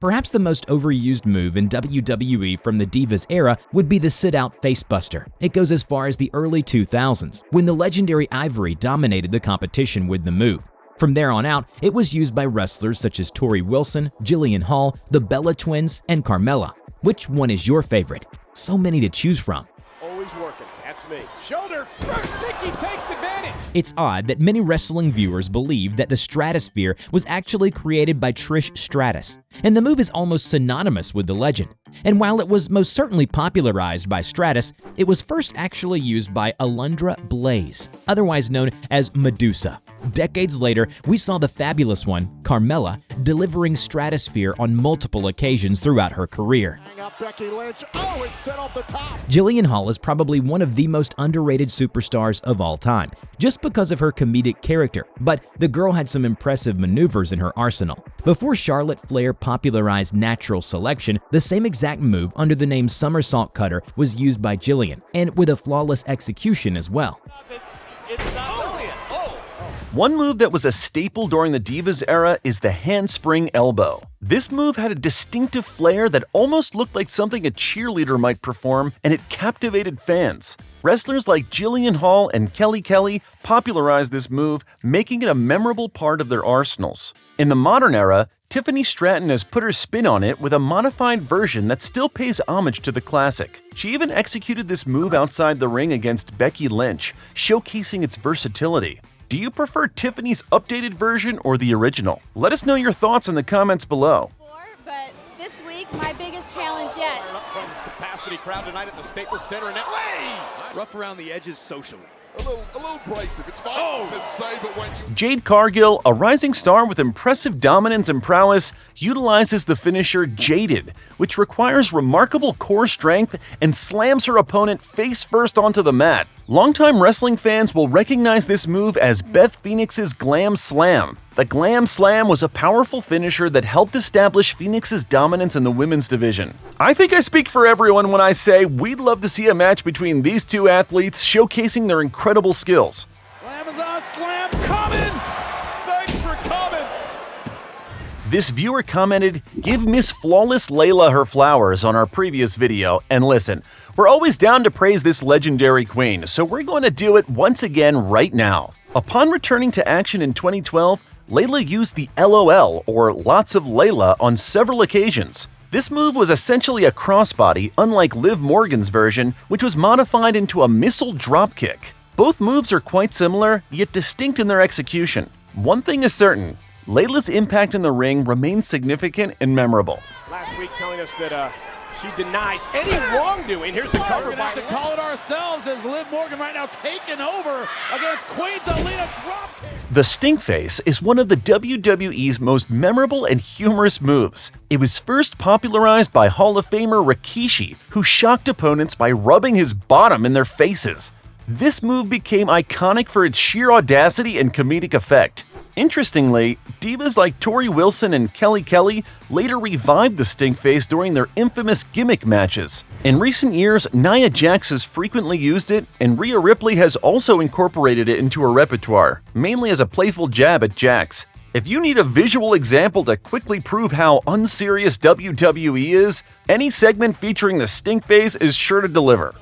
Perhaps the most overused move in WWE from the Divas era would be the sit-out facebuster. It goes as far as the early 2000s, when the legendary Ivory dominated the competition with the move. From there on out, it was used by wrestlers such as Tori Wilson, Jillian Hall, the Bella Twins, and Carmella. Which one is your favorite? So many to choose from. Always working. That's me. Shoulder first. Nikki takes advantage. It's odd that many wrestling viewers believe that the Stratosphere was actually created by Trish Stratus, and the move is almost synonymous with the legend. And while it was most certainly popularized by Stratus, it was first actually used by Alundra Blaze, otherwise known as Medusa. Decades later, we saw the fabulous one, Carmella, delivering Stratosphere on multiple occasions throughout her career. Becky Lynch. Oh, it's set off the top. Jillian Hall is probably one of the most underrated superstars of all time, just because of her comedic character, but the girl had some impressive maneuvers in her arsenal. Before Charlotte Flair popularized natural selection, the same exact move under the name somersault cutter was used by Jillian, and with a flawless execution as well. It's not Lillian. One move that was a staple during the Divas era is the handspring elbow. This move had a distinctive flair that almost looked like something a cheerleader might perform, and it captivated fans. Wrestlers like Jillian Hall and Kelly Kelly popularized this move, making it a memorable part of their arsenals. In the modern era, Tiffany Stratton has put her spin on it with a modified version that still pays homage to the classic. She even executed this move outside the ring against Becky Lynch, showcasing its versatility. Do you prefer Tiffany's updated version or the original? Let us know your thoughts in the comments below. But this week, my biggest challenge yet. From this capacity crowd tonight at the Staples Center. Rough around the edges socially. A little abrasive. It's fine to say, but when you... Jade Cargill, a rising star with impressive dominance and prowess, utilizes the finisher Jaded, which requires remarkable core strength and slams her opponent face first onto the mat. Longtime wrestling fans will recognize this move as Beth Phoenix's Glam Slam. The Glam Slam was a powerful finisher that helped establish Phoenix's dominance in the women's division. I think I speak for everyone when I say we'd love to see a match between these two athletes showcasing their incredible skills. Amazon Slam coming! Thanks for coming! This viewer commented, "Give Miss Flawless Layla her flowers" on our previous video, and listen, we're always down to praise this legendary queen, so we're going to do it once again right now. Upon returning to action in 2012, Layla used the LOL, or Lots of Layla, on several occasions. This move was essentially a crossbody, unlike Liv Morgan's version, which was modified into a missile dropkick. Both moves are quite similar, yet distinct in their execution. One thing is certain, Layla's impact in the ring remains significant and memorable. Last week telling us that she denies any wrongdoing. Here's the cover. We're gonna have to call it ourselves as Liv Morgan right now taking over against Queen Zelina dropkick. The Stinkface is one of the WWE's most memorable and humorous moves. It was first popularized by Hall of Famer Rikishi, who shocked opponents by rubbing his bottom in their faces. This move became iconic for its sheer audacity and comedic effect. Interestingly, divas like Tori Wilson and Kelly Kelly later revived the Stinkface during their infamous gimmick matches. In recent years, Nia Jax has frequently used it, and Rhea Ripley has also incorporated it into her repertoire, mainly as a playful jab at Jax. If you need a visual example to quickly prove how unserious WWE is, any segment featuring the Stinkface is sure to deliver.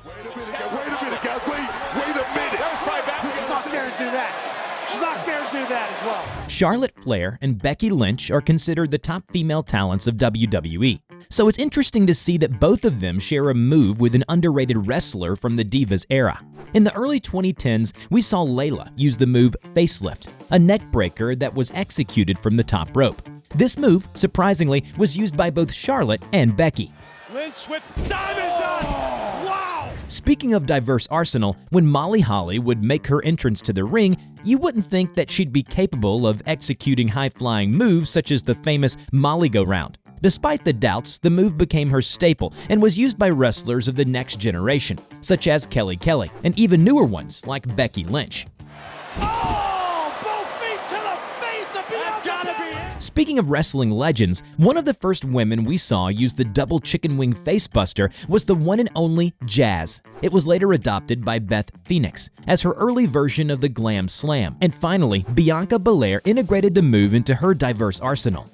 Charlotte Flair and Becky Lynch are considered the top female talents of WWE, so it's interesting to see that both of them share a move with an underrated wrestler from the Divas era. In the early 2010s, we saw Layla use the move Facelift, a neckbreaker that was executed from the top rope. This move, surprisingly, was used by both Charlotte and Becky. Lynch with diamond dust! Wow! Speaking of diverse arsenal, when Molly Holly would make her entrance to the ring, you wouldn't think that she'd be capable of executing high-flying moves such as the famous Molly Go Round. Despite the doubts, the move became her staple and was used by wrestlers of the next generation, such as Kelly Kelly, and even newer ones like Becky Lynch. Oh, both feet to the face of Bianca! That's gotta be it! Speaking of wrestling legends, one of the first women we saw use the double chicken wing facebuster was the one and only Jazz. It was later adopted by Beth Phoenix as her early version of the Glam Slam, and finally, Bianca Belair integrated the move into her diverse arsenal.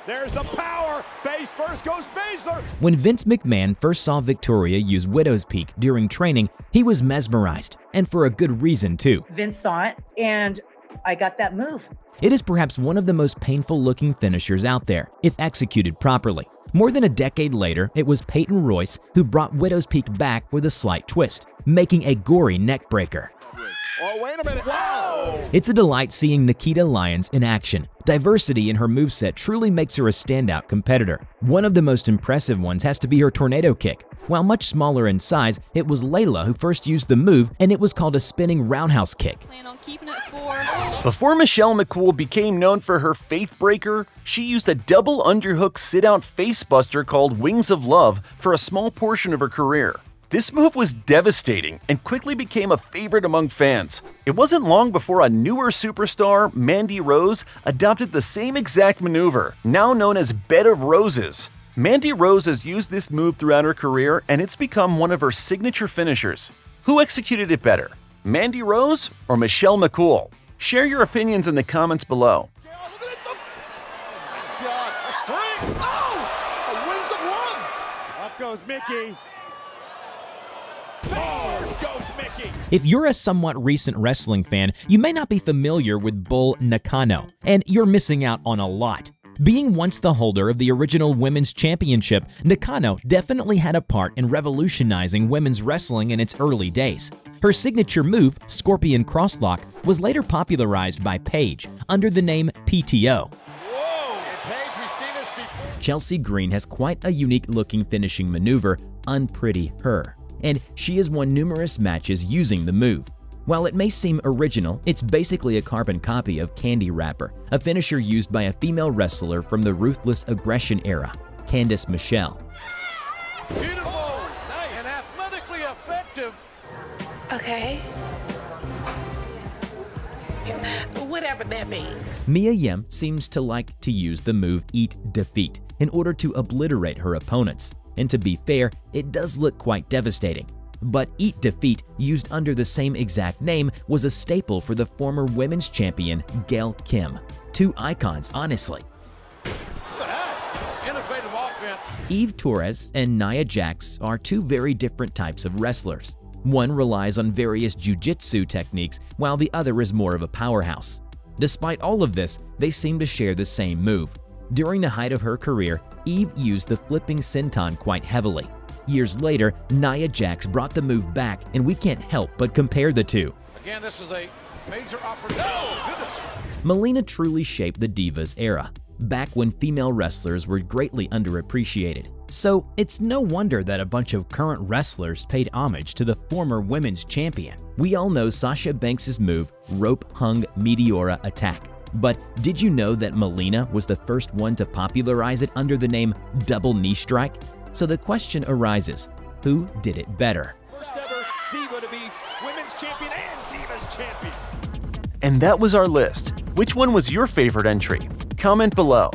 There's the power. Face first goes Baszler. When Vince McMahon first saw Victoria use Widow's Peak during training, he was mesmerized, and for a good reason too. Vince saw it, and I got that move. It is perhaps one of the most painful-looking finishers out there, if executed properly. More than a decade later, it was Peyton Royce who brought Widow's Peak back with a slight twist, making a gory neckbreaker. Oh, wait a minute. Wow! It's a delight seeing Nikita Lyons in action. Diversity in her moveset truly makes her a standout competitor. One of the most impressive ones has to be her tornado kick. While much smaller in size, it was Layla who first used the move, and it was called a spinning roundhouse kick. Plan on keeping it 4. Before Michelle McCool became known for her faith breaker, she used a double underhook sit-out facebuster called Wings of Love for a small portion of her career. This move was devastating and quickly became a favorite among fans. It wasn't long before a newer superstar, Mandy Rose, adopted the same exact maneuver, now known as Bed of Roses. Mandy Rose has used this move throughout her career, and it's become one of her signature finishers. Who executed it better, Mandy Rose or Michelle McCool? Share your opinions in the comments below. God, a string! Oh! A Wings of Love! Up goes Mickey. Face first goes Mickey. If you're a somewhat recent wrestling fan, you may not be familiar with Bull Nakano, and you're missing out on a lot. Being once the holder of the original Women's Championship, Nakano definitely had a part in revolutionizing women's wrestling in its early days. Her signature move, Scorpion Crosslock, was later popularized by Paige under the name PTO. Whoa! And Paige, we've seen this before. Chelsea Green has quite a unique-looking finishing maneuver, Unpretty Her, and she has won numerous matches using the move. While it may seem original, it's basically a carbon copy of Candy Wrapper, a finisher used by a female wrestler from the Ruthless Aggression era, Candice Michelle. Beautiful! Nice! And athletically effective. Okay. Whatever that means. Mia Yim seems to like to use the move Eat Defeat in order to obliterate her opponents. And to be fair, it does look quite devastating. But Eat Defeat, used under the same exact name, was a staple for the former women's champion, Gail Kim. Two icons, honestly. Look at that! Innovative offense. Eve Torres and Nia Jax are two very different types of wrestlers. One relies on various jiu-jitsu techniques, while the other is more of a powerhouse. Despite all of this, they seem to share the same move. During the height of her career, Eve used the flipping senton quite heavily. Years later, Nia Jax brought the move back, and we can't help but compare the two. Again, this is a major opportunity. Oh, goodness! Melina truly shaped the Divas era, back when female wrestlers were greatly underappreciated. So it's no wonder that a bunch of current wrestlers paid homage to the former women's champion. We all know Sasha Banks' move, Rope Hung Meteora Attack. But did you know that Melina was the first one to popularize it under the name Double Knee Strike? So the question arises, who did it better? First ever Diva to be women's champion and Divas champion. And that was our list. Which one was your favorite entry? Comment below.